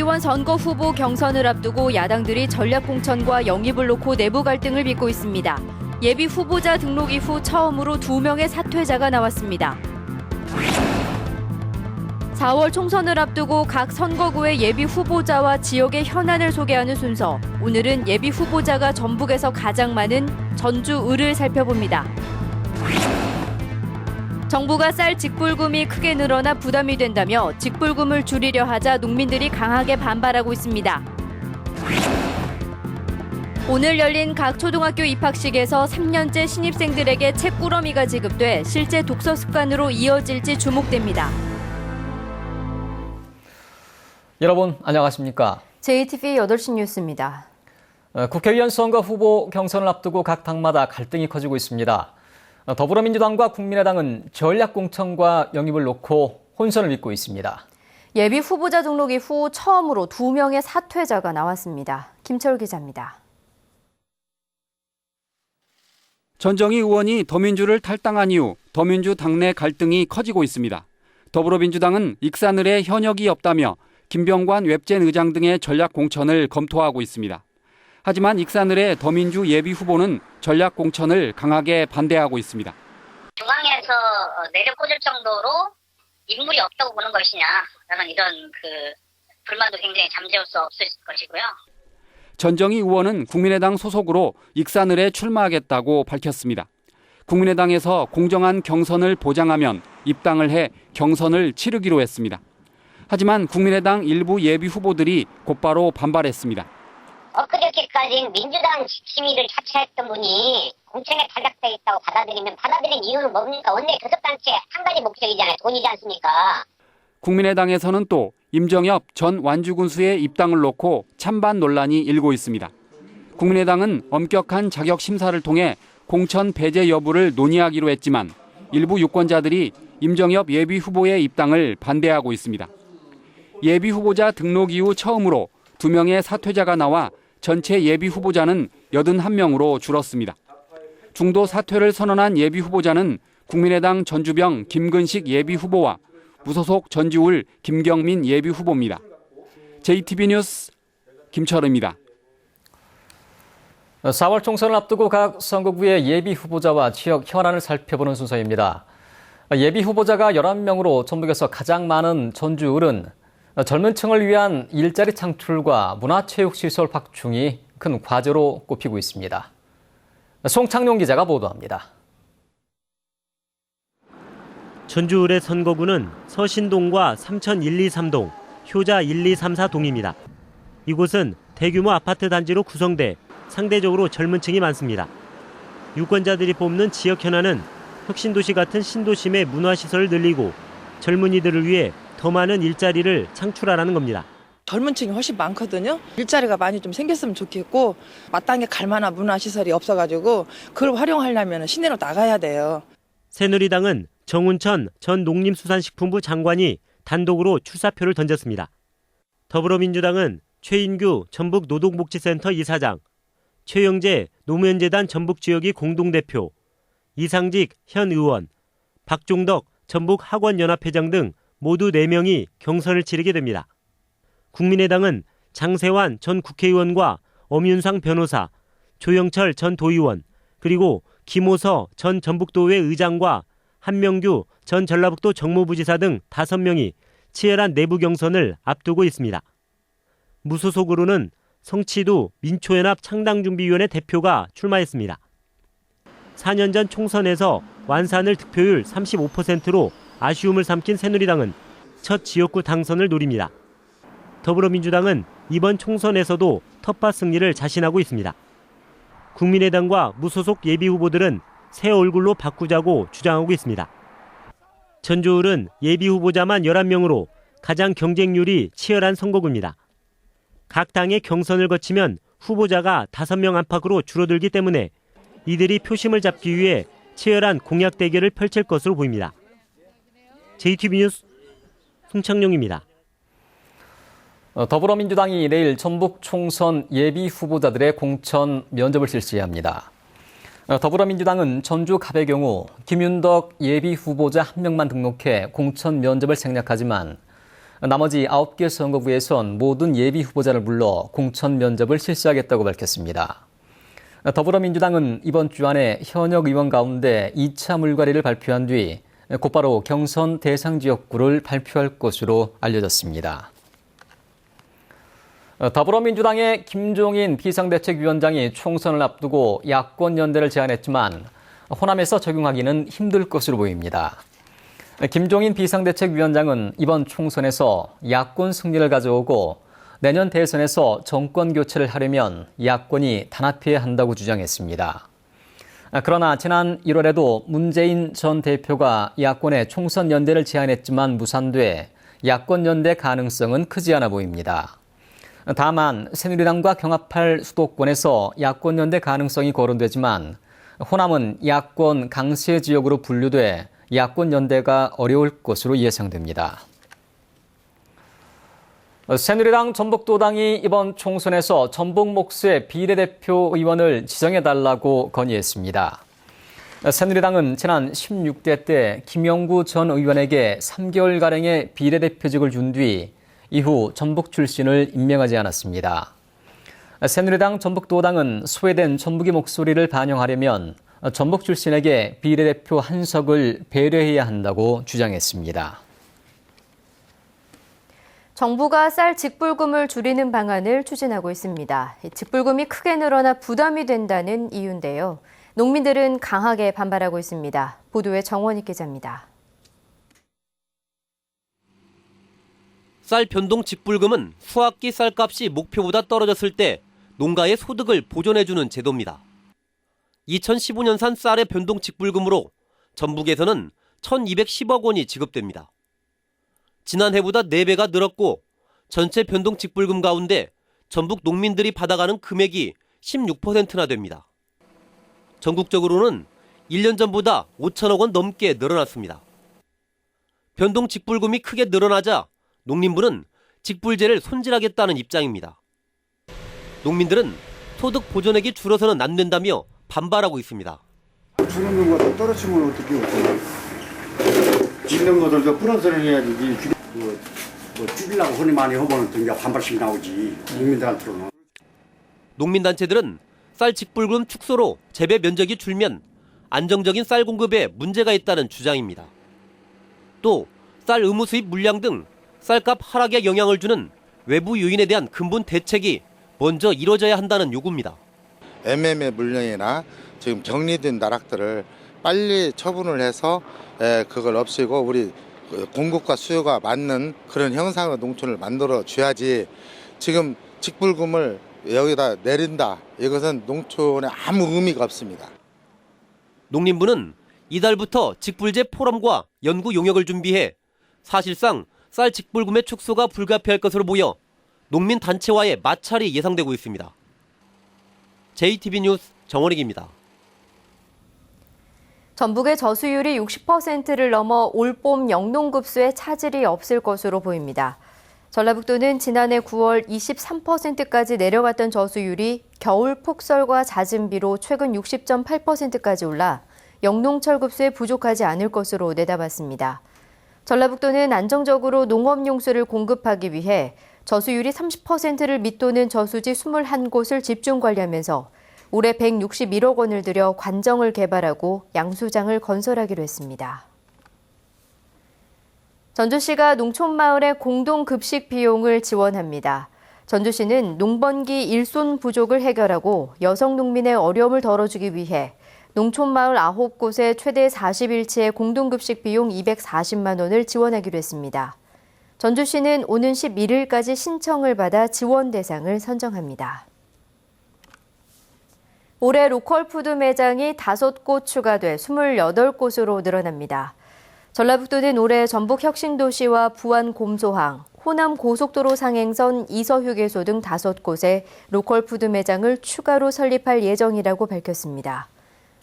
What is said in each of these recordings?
국회의원 선거 후보 경선을 앞두고 야당들이 전략 공천과 영입을 놓고 내부 갈등을 빚고 있습니다. 예비 후보자 등록 이후 처음으로 2명의 사퇴자가 나왔습니다. 4월 총선을 앞두고 각 선거구의 예비 후보자와 지역의 현안을 소개하는 순서. 오늘은 예비 후보자가 전북에서 가장 많은 전주 을을 살펴봅니다. 정부가 쌀 직불금이 크게 늘어나 부담이 된다며 직불금을 줄이려 하자 농민들이 강하게 반발하고 있습니다. 오늘 열린 각 초등학교 입학식에서 3년째 신입생들에게 책꾸러미가 지급돼 실제 독서 습관으로 이어질지 주목됩니다. 여러분 안녕하십니까? JTV 8시 뉴스입니다. 국회의원 선거 후보 경선을 앞두고 각 당마다 갈등이 커지고 있습니다. 더불어민주당과 국민의당은 전략 공천과 영입을 놓고 혼선을 빚고 있습니다. 예비 후보자 등록 이후 처음으로 2명의 사퇴자가 나왔습니다. 김철 기자입니다. 전정희 의원이 더민주를 탈당한 이후 더민주 당내 갈등이 커지고 있습니다. 더불어민주당은 익산을에 현역이 없다며 김병관 웹젠 의장 등의 전략 공천을 검토하고 있습니다. 하지만 익산을의 더민주 예비 후보는 전략 공천을 강하게 반대하고 있습니다. 중앙에서 내려꽂을 정도로 인물이 없다고 보는 것이냐라는 이런 불만도 굉장히 잠재울 수 없을 것이고요. 전정희 의원은 국민의당 소속으로 익산을에 출마하겠다고 밝혔습니다. 국민의당에서 공정한 경선을 보장하면 입당을 해 경선을 치르기로 했습니다. 하지만 국민의당 일부 예비 후보들이 곧바로 반발했습니다. 엊그저께까지 민주당 지킴이를 자처했던 분이 공천에 탈락돼 있다고 받아들인 이유는 뭡니까? 원내 교섭단체 한 가지 목적이잖아요. 돈이지 않습니까? 국민의당에서는 또 임정엽 전 완주군수의 입당을 놓고 찬반 논란이 일고 있습니다. 국민의당은 엄격한 자격 심사를 통해 공천 배제 여부를 논의하기로 했지만 일부 유권자들이 임정엽 예비 후보의 입당을 반대하고 있습니다. 예비 후보자 등록 이후 처음으로 2명의 사퇴자가 나와 전체 예비 후보자는 81명으로 줄었습니다. 중도 사퇴를 선언한 예비 후보자는 국민의당 전주병 김근식 예비 후보와 무소속 전주을 김경민 예비 후보입니다. JTB 뉴스 김철우입니다. 4월 총선을 앞두고 각 선거구의 예비 후보자와 지역 현안을 살펴보는 순서입니다. 예비 후보자가 11명으로 전북에서 가장 많은 전주을은 젊은 층을 위한 일자리 창출과 문화체육시설 확충이 큰 과제로 꼽히고 있습니다. 송창룡 기자가 보도합니다. 전주을의 선거구는 서신동과 삼천 1, 2, 3동, 효자 1, 2, 3, 4동입니다. 이곳은 대규모 아파트 단지로 구성돼 상대적으로 젊은 층이 많습니다. 유권자들이 뽑는 지역 현안은 혁신도시 같은 신도심의 문화시설을 늘리고 젊은이들을 위해 더 많은 일자리를 창출하라는 겁니다. 젊은 층이 훨씬 많거든요. 일자리가 많이 좀 생겼으면 좋겠고 마땅히 갈 만한 문화시설이 없어가지고 그걸 활용하려면 시내로 나가야 돼요. 새누리당은 정운천 전 농림수산식품부 장관이 단독으로 출사표를 던졌습니다. 더불어민주당은 최인규 전북노동복지센터 이사장, 최영재 노무현재단 전북지역이 공동대표, 이상직 현 의원, 박종덕 전북학원연합회장 등 모두 4명이 경선을 치르게 됩니다. 국민의당은 장세환 전 국회의원과 엄윤상 변호사, 조영철 전 도의원, 그리고 김호서 전 전북도의회 의장과 한명규 전 전라북도 정무부지사 등 5명이 치열한 내부 경선을 앞두고 있습니다. 무소속으로는 성치두 민초연합 창당준비위원회 대표가 출마했습니다. 4년 전 총선에서 완산을 득표율 35%로 아쉬움을 삼킨 새누리당은 첫 지역구 당선을 노립니다. 더불어민주당은 이번 총선에서도 텃밭 승리를 자신하고 있습니다. 국민의당과 무소속 예비 후보들은 새 얼굴로 바꾸자고 주장하고 있습니다. 전주을은 예비 후보자만 11명으로 가장 경쟁률이 치열한 선거구입니다. 각 당의 경선을 거치면 후보자가 5명 안팎으로 줄어들기 때문에 이들이 표심을 잡기 위해 치열한 공약 대결을 펼칠 것으로 보입니다. JTB 뉴스 송창룡입니다. 더불어민주당이 내일 전북 총선 예비 후보자들의 공천 면접을 실시합니다. 더불어민주당은 전주 갑의 경우 김윤덕 예비 후보자 1명만 등록해 공천 면접을 생략하지만 나머지 9개 선거구에선 모든 예비 후보자를 불러 공천 면접을 실시하겠다고 밝혔습니다. 더불어민주당은 이번 주 안에 현역 의원 가운데 2차 물갈이를 발표한 뒤 곧바로 경선 대상 지역구를 발표할 것으로 알려졌습니다. 더불어민주당의 김종인 비상대책위원장이 총선을 앞두고 야권 연대를 제안했지만 호남에서 적용하기는 힘들 것으로 보입니다. 김종인 비상대책위원장은 이번 총선에서 야권 승리를 가져오고 내년 대선에서 정권 교체를 하려면 야권이 단합해야 한다고 주장했습니다. 그러나 지난 1월에도 문재인 전 대표가 야권의 총선 연대를 제안했지만 무산돼 야권 연대 가능성은 크지 않아 보입니다. 다만 새누리당과 경합할 수도권에서 야권 연대 가능성이 거론되지만 호남은 야권 강세 지역으로 분류돼 야권 연대가 어려울 것으로 예상됩니다. 새누리당 전북도당이 이번 총선에서 전북 몫의 비례대표 의원을 지정해달라고 건의했습니다. 새누리당은 지난 16대 때 김영구 전 의원에게 3개월가량의 비례대표직을 준 뒤 이후 전북 출신을 임명하지 않았습니다. 새누리당 전북도당은 소외된 전북의 목소리를 반영하려면 전북 출신에게 비례대표 한 석을 배려해야 한다고 주장했습니다. 정부가 쌀 직불금을 줄이는 방안을 추진하고 있습니다. 직불금이 크게 늘어나 부담이 된다는 이유인데요. 농민들은 강하게 반발하고 있습니다. 보도에 정원익 기자입니다. 쌀 변동 직불금은 수확기 쌀값이 목표보다 떨어졌을 때 농가의 소득을 보존해주는 제도입니다. 2015년산 쌀의 변동 직불금으로 전북에서는 1,210억 원이 지급됩니다. 지난해보다 4배가 늘었고 전체 변동 직불금 가운데 전북 농민들이 받아가는 금액이 16%나 됩니다. 전국적으로는 1년 전보다 5천억 원 넘게 늘어났습니다. 변동 직불금이 크게 늘어나자 농림부는 직불제를 손질하겠다는 입장입니다. 농민들은 소득 보존액이 줄어서는 안 된다며 반발하고 있습니다. 주는 것보다 떨어지면 어떻게 해요? 짓는 것들도 플러스를 해야지. 줄이려고 흔히 많이 하면 이제 반발심이 나오지. 농민들한테는. 농민단체들은 쌀 직불금 축소로 재배 면적이 줄면 안정적인 쌀 공급에 문제가 있다는 주장입니다. 또 쌀 의무 수입 물량 등 쌀값 하락에 영향을 주는 외부 요인에 대한 근본 대책이 먼저 이뤄져야 한다는 요구입니다. MM의 물량이나 지금 격리된 나락들을 빨리 처분을 해서 그걸 없애고 우리 공급과 수요가 맞는 그런 형상의 농촌을 만들어 줘야지 지금 직불금을 여기다 내린다. 이것은 농촌에 아무 의미가 없습니다. 농림부는 이달부터 직불제 포럼과 연구 용역을 준비해 사실상 쌀 직불금의 축소가 불가피할 것으로 보여 농민단체와의 마찰이 예상되고 있습니다. JTB 뉴스 정원익입니다. 전북의 저수율이 60%를 넘어 올봄 영농급수에 차질이 없을 것으로 보입니다. 전라북도는 지난해 9월 23%까지 내려갔던 저수율이 겨울 폭설과 잦은 비로 최근 60.8%까지 올라 영농철 급수에 부족하지 않을 것으로 내다봤습니다. 전라북도는 안정적으로 농업용수를 공급하기 위해 저수율이 30%를 밑도는 저수지 21곳을 집중 관리하면서 올해 161억 원을 들여 관정을 개발하고 양수장을 건설하기로 했습니다. 전주시가 농촌마을의 공동급식 비용을 지원합니다. 전주시는 농번기 일손 부족을 해결하고 여성 농민의 어려움을 덜어주기 위해 농촌마을 9곳에 최대 40일치의 공동급식 비용 240만 원을 지원하기로 했습니다. 전주시는 오는 11일까지 신청을 받아 지원 대상을 선정합니다. 올해 로컬푸드 매장이 5곳 추가돼 28곳으로 늘어납니다. 전라북도는 올해 전북 혁신도시와 부안 곰소항, 호남 고속도로 상행선 이서휴게소 등 5곳에 로컬푸드 매장을 추가로 설립할 예정이라고 밝혔습니다.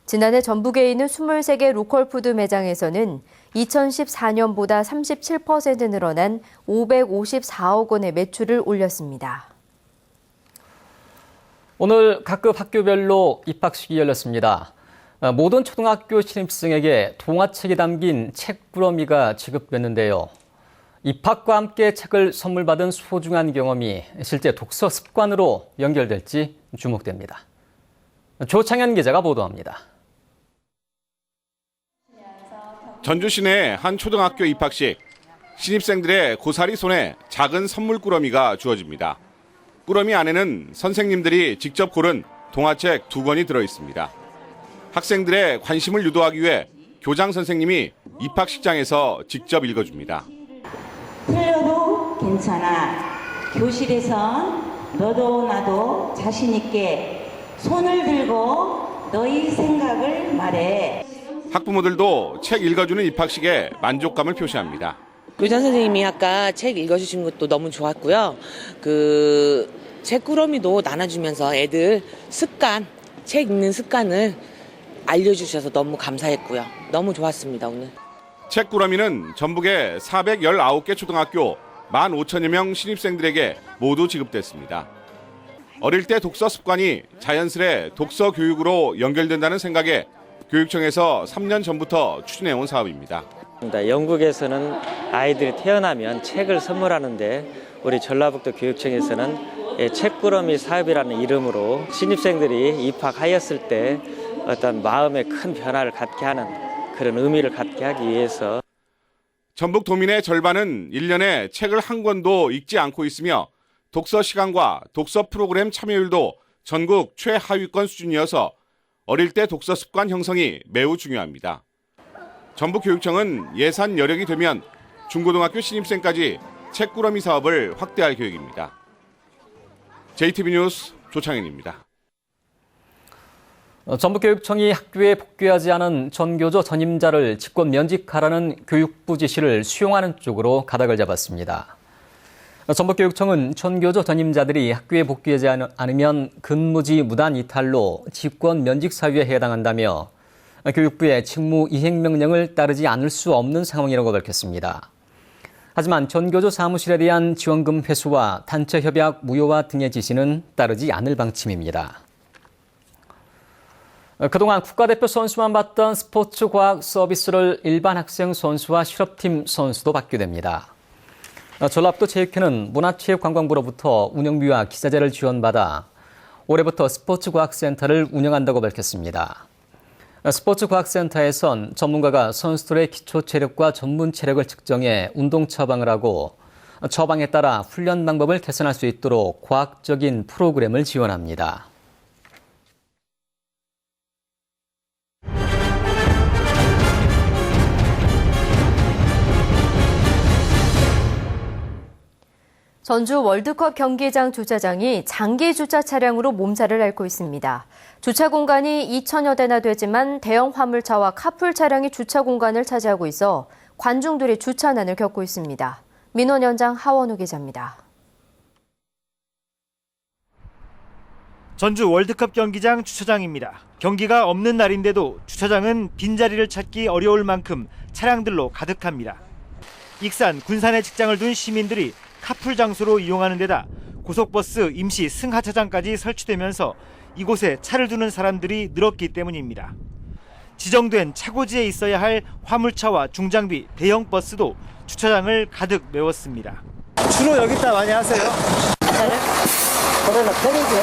지난해 전북에 있는 23개 로컬푸드 매장에서는 2014년보다 37% 늘어난 554억 원의 매출을 올렸습니다. 오늘 각급 학교별로 입학식이 열렸습니다. 모든 초등학교 신입생에게 동화책이 담긴 책부러미가 지급됐는데요. 입학과 함께 책을 선물 받은 소중한 경험이 실제 독서 습관으로 연결될지 주목됩니다. 조창현 기자가 보도합니다. 전주 시내 한 초등학교 입학식. 신입생들의 고사리 손에 작은 선물 꾸러미가 주어집니다. 꾸러미 안에는 선생님들이 직접 고른 동화책 2권이 들어있습니다. 학생들의 관심을 유도하기 위해 교장 선생님이 입학식장에서 직접 읽어줍니다. 틀려도 괜찮아. 교실에선 너도 나도 자신 있게 손을 들고 너희 생각을 말해. 학부모들도 책 읽어주는 입학식에 만족감을 표시합니다. 교장 선생님이 아까 책 읽어주신 것도 너무 좋았고요. 책 꾸러미도 나눠주면서 애들 책 읽는 습관을 알려주셔서 너무 감사했고요. 너무 좋았습니다, 오늘. 책 꾸러미는 전북의 419개 초등학교 15,000여 명 신입생들에게 모두 지급됐습니다. 어릴 때 독서 습관이 자연스레 독서 교육으로 연결된다는 생각에 교육청에서 3년 전부터 추진해온 사업입니다. 영국에서는 아이들이 태어나면 책을 선물하는데 우리 전라북도 교육청에서는 책꾸러미 사업이라는 이름으로 신입생들이 입학하였을 때 어떤 마음에 큰 변화를 갖게 하는 그런 의미를 갖게 하기 위해서 전북 도민의 절반은 1년에 책을 한 권도 읽지 않고 있으며 독서 시간과 독서 프로그램 참여율도 전국 최하위권 수준이어서 어릴 때 독서 습관 형성이 매우 중요합니다. 전북교육청은 예산 여력이 되면 중고등학교 신입생까지 책꾸러미 사업을 확대할 계획입니다. JTB 뉴스 조창현입니다. 전북교육청이 학교에 복귀하지 않은 전교조 전임자를 직권 면직하라는 교육부 지시를 수용하는 쪽으로 가닥을 잡았습니다. 전북교육청은 전교조 전임자들이 학교에 복귀하지 않으면 근무지 무단 이탈로 직권 면직 사유에 해당한다며 교육부의 직무 이행 명령을 따르지 않을 수 없는 상황이라고 밝혔습니다. 하지만 전교조 사무실에 대한 지원금 회수와 단체 협약 무효화 등의 지시는 따르지 않을 방침입니다. 그동안 국가대표 선수만 받던 스포츠 과학 서비스를 일반 학생 선수와 실업팀 선수도 받게 됩니다. 전라북도 체육회는 문화체육관광부로부터 운영비와 기자재를 지원받아 올해부터 스포츠과학센터를 운영한다고 밝혔습니다. 스포츠과학센터에선 전문가가 선수들의 기초 체력과 전문 체력을 측정해 운동 처방을 하고 처방에 따라 훈련 방법을 개선할 수 있도록 과학적인 프로그램을 지원합니다. 전주 월드컵 경기장 주차장이 장기 주차 차량으로 몸살을 앓고 있습니다. 주차 공간이 2,000여 대나 되지만 대형 화물차와 카풀 차량이 주차 공간을 차지하고 있어 관중들이 주차난을 겪고 있습니다. 민원 현장 하원우 기자입니다. 전주 월드컵 경기장 주차장입니다. 경기가 없는 날인데도 주차장은 빈자리를 찾기 어려울 만큼 차량들로 가득합니다. 익산, 군산에 직장을 둔 시민들이 카풀 장소로 이용하는 데다 고속버스 임시 승하차장까지 설치되면서 이곳에 차를 두는 사람들이 늘었기 때문입니다. 지정된 차고지에 있어야 할 화물차와 중장비, 대형 버스도 주차장을 가득 메웠습니다. 주로 여기다 많이 하세요? 그러나 편이죠.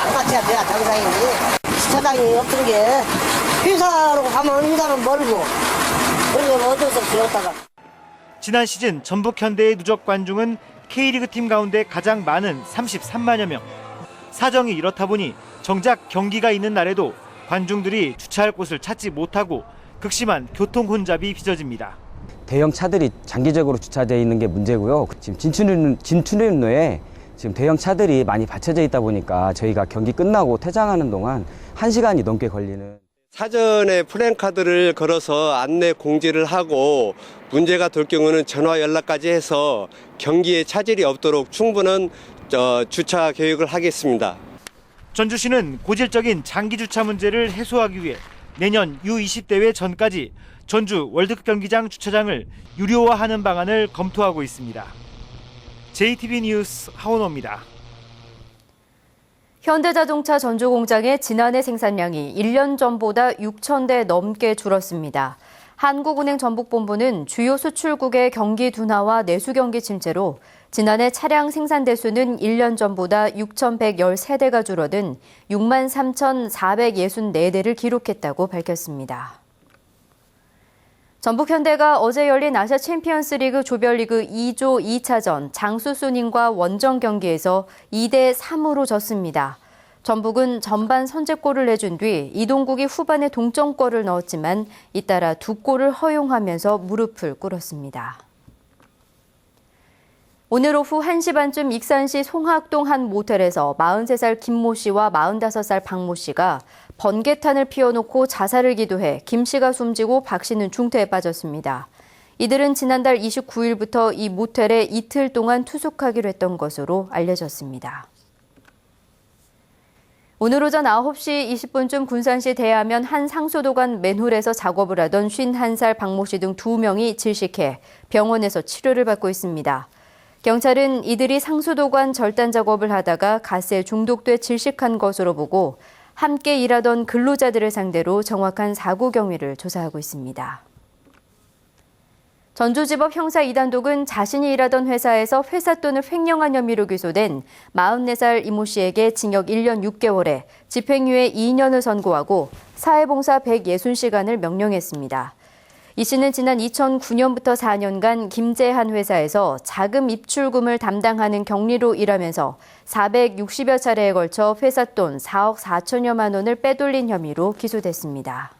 안 맞춰야 돼야 정상인지. 주차장이 없던 게 회사로 가면 회사는 멀고 그러면 어쩔 수 없이 여기다가. 지난 시즌 전북 현대의 누적 관중은 K리그 팀 가운데 가장 많은 33만여 명. 사정이 이렇다 보니 정작 경기가 있는 날에도 관중들이 주차할 곳을 찾지 못하고 극심한 교통 혼잡이 빚어집니다. 대형 차들이 장기적으로 주차되어 있는 게 문제고요. 지금 진출입로에 지금 대형 차들이 많이 받쳐져 있다 보니까 저희가 경기 끝나고 퇴장하는 동안 1시간이 넘게 걸리는. 사전에 플랜카드를 걸어서 안내 공지를 하고 문제가 될 경우는 전화 연락까지 해서 경기에 차질이 없도록 충분한 주차 계획을 하겠습니다. 전주시는 고질적인 장기 주차 문제를 해소하기 위해 내년 U20 대회 전까지 전주 월드컵 경기장 주차장을 유료화하는 방안을 검토하고 있습니다. JTB 뉴스 하원호입니다. 현대자동차 전주 공장의 지난해 생산량이 1년 전보다 6,000대 넘게 줄었습니다. 한국은행 전북본부는 주요 수출국의 경기 둔화와 내수 경기 침체로 지난해 차량 생산 대수는 1년 전보다 6,113대가 줄어든 63,464대를 기록했다고 밝혔습니다. 전북현대가 어제 열린 아시아 챔피언스리그 조별리그 2조 2차전 장수순인과 원정 경기에서 2대3으로 졌습니다. 전북은 전반 선제골을 내준 뒤 이동국이 후반에 동점골을 넣었지만 잇따라 2골을 허용하면서 무릎을 꿇었습니다. 오늘 오후 1시 반쯤 익산시 송학동 한 모텔에서 43살 김모 씨와 45살 박모 씨가 번개탄을 피워놓고 자살을 기도해 김 씨가 숨지고 박 씨는 중태에 빠졌습니다. 이들은 지난달 29일부터 이 모텔에 이틀 동안 투숙하기로 했던 것으로 알려졌습니다. 오늘 오전 9시 20분쯤 군산시 대하면 한 상수도관 맨홀에서 작업을 하던 51살 박모 씨 등 2명이 질식해 병원에서 치료를 받고 있습니다. 경찰은 이들이 상수도관 절단 작업을 하다가 가스에 중독돼 질식한 것으로 보고 함께 일하던 근로자들을 상대로 정확한 사고 경위를 조사하고 있습니다. 전주지법 형사 2단독은 자신이 일하던 회사에서 회사 돈을 횡령한 혐의로 기소된 44살 이모 씨에게 징역 1년 6개월에 집행유예 2년을 선고하고 사회봉사 160시간을 명령했습니다. 이 씨는 지난 2009년부터 4년간 김제한 회사에서 자금 입출금을 담당하는 경리로 일하면서 460여 차례에 걸쳐 회사 돈 4억 4천여만 원을 빼돌린 혐의로 기소됐습니다.